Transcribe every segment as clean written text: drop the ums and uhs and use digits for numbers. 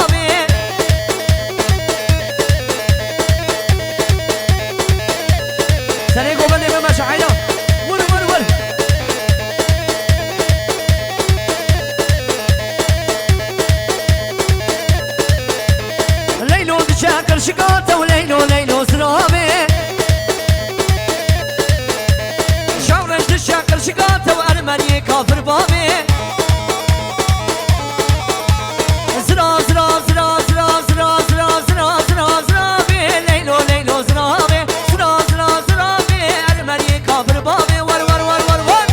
زرابي سنه گوبنده به مشاعره ور ور ور ليلو بشاكر شقاته وليلو ليلو زرابي شاورش دشاكر شقاته وارمني كافر بابي زرا زرا زرا زرا زرا زرا زرا زرا زرابي ليلو ليلو زرابي زرا زرا زرابي ارمني كافر بابي ور ور ور ور ور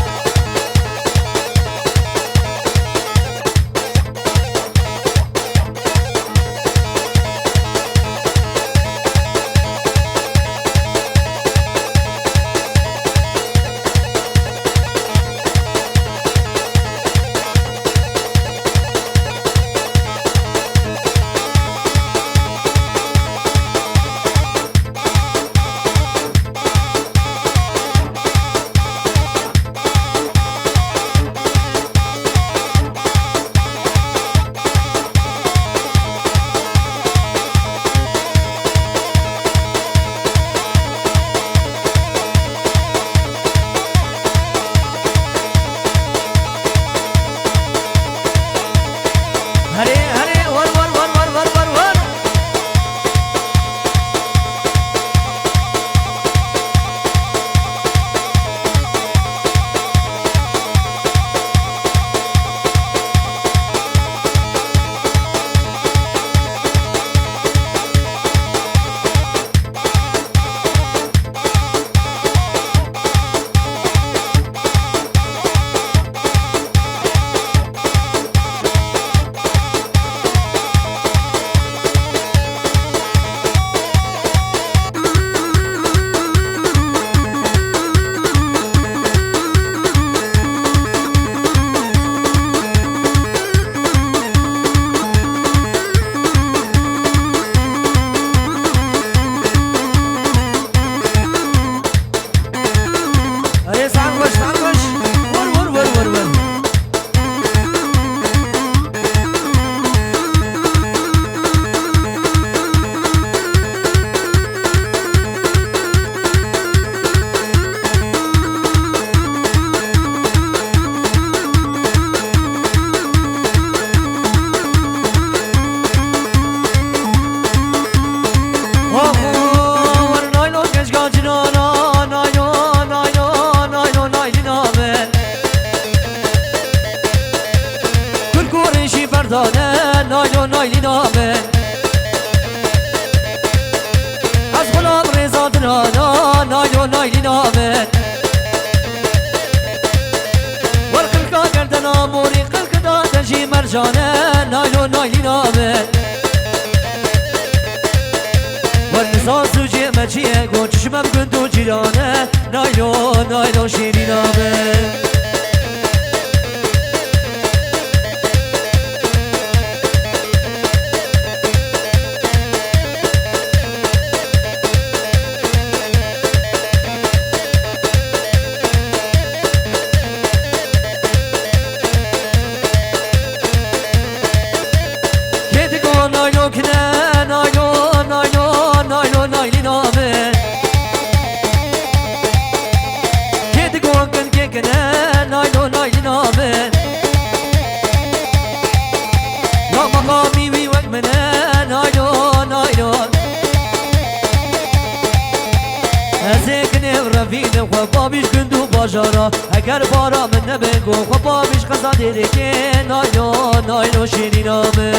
اگر بارا من نبگو خب بیش قضا دیده که نایلو نایلو شیری نامه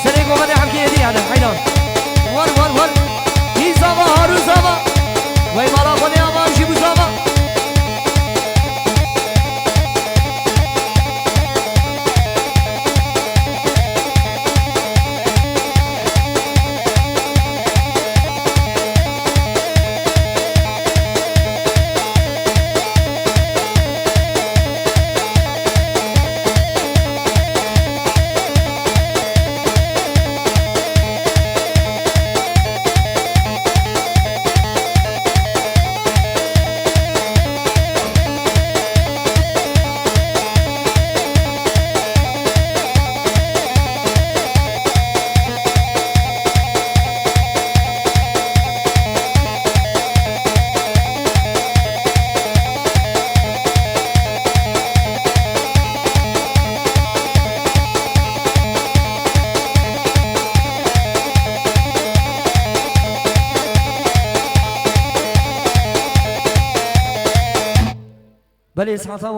سری گو بده حمکی دی یعنی حیلان ور ور ور هی زابا هارو زابا وی مالا خودی آمان شیبو زابا بله ساعتا